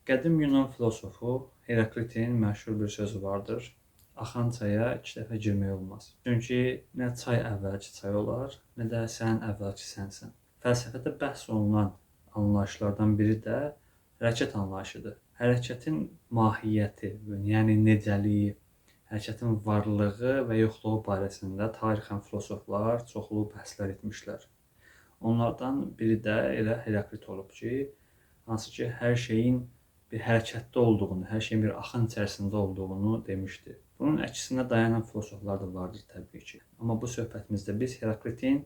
Qədim Yunan filosofu Heraklitin məşhur bir sözü vardır. Axan çaya 2 dəfə girmək olmaz. Çünki nə çay əvvəlki çay olar, nə də sən əvvəlki sənsən. Fəlsəfədə bəhs olunan anlayışlardan biri də hərəkət anlayışıdır. Hərəkətin mahiyyəti, yəni necəliyi, hərəkətin varlığı və yoxluğu barəsində tarixən filosoflar çoxlu bəhslər etmişlər. Onlardan biri də elə Heraklit olub ki, hansı ki, hər şeyin bir hərəkətdə olduğunu, hər şeyin bir axın içərisində olduğunu demişdi. Bunun əksinə dayanan filosoflar da vardır təbii ki. Amma bu söhbətimizdə biz Heraklitin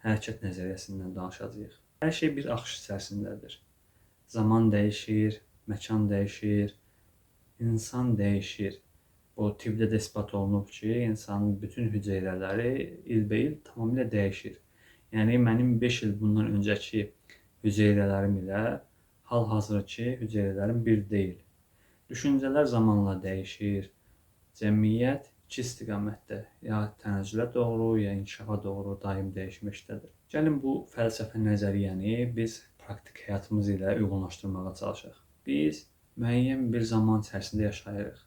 hərəkət nəzəriyyəsindən danışacağıq. Hər şey bir axış içərisindədir. Zaman dəyişir, məkan dəyişir, insan dəyişir. Bu tibbdə də isbat olunub ki, insanın bütün hüceyrələri ilbəil tamamilə dəyişir. Yəni mənim 5 il bundan öncəki hüceyrələrim ilə hal-hazırki hüceyrələrim bir deyil. Düşüncələr zamanla dəyişir. Cəmiyyət iki istiqamətdə, ya tənəzzülə doğru, ya inkişafa doğru daim dəyişməkdədir. Gəlin bu fəlsəfə nəzəriyyəni biz praktik həyatımız ilə uyğunlaşdırmağa çalışaq. Biz müəyyən bir zaman içərisində yaşayırıq.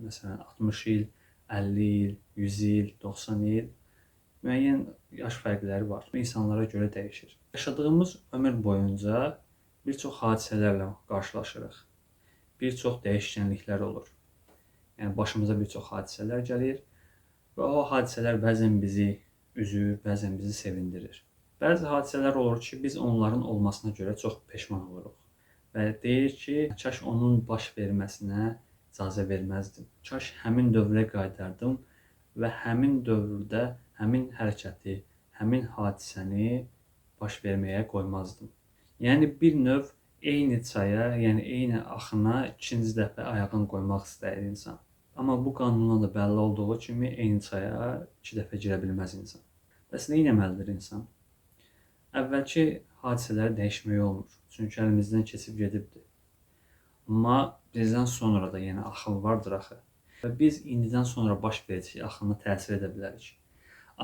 Məsələn, 60 il, 50 il, 100 il, 90 il müəyyən yaş fərqləri var. Bu insanlara görə dəyişir. Yaşadığımız ömür boyunca bir çox hadisələrlə qarşılaşırıq. Bir çox dəyişkənliklər olur. Yəni başımıza bir çox hadisələr gəlir və o hadisələr bəzən bizi üzür, bəzən bizi sevindirir. Bəzi hadisələr olur ki, biz onların olmasına görə çox peşman oluruq və deyirik ki, kaş onun baş verməsinə icazə verməzdim. Kaş həmin dövrə qayıdardım və həmin dövrdə həmin hərəkəti, həmin hadisəni baş verməyə qoymazdım. Yəni bir növ eyni çaya, yəni eyni axına ikinci dəfə ayağını qoymaq istəyir insan. Amma bu qanundan da bəlli olduğu kimi eyni çaya 2 dəfə girə bilməz insan. Bəs nə etməlidir insan? Əvvəlki hadisələri dəyişmək olmur. Çünki əlimizdən keçib gedibdir. Amma bizdən sonra da yəni axın vardır axı. Və biz indidən sonra baş verəcək axına təsir edə bilərik.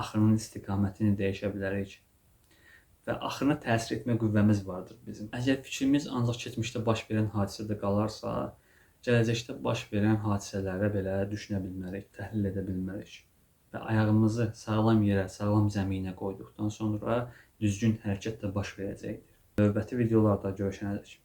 Axının istiqamətini dəyişə bilərik və axına təsir etmə qüvvəmiz vardır bizim. Əgər fikrimiz ancaq keçmişdə baş verən hadisədə qalarsa, gələcəkdə baş verən hadisələrə belə düşünə bilmərik, təhlil edə bilmərik və ayağımızı sağlam yerə, sağlam zəminə qoyduqdan sonra düzgün hərəkət də baş verəcəkdir. Növbəti videolarda görüşənədək.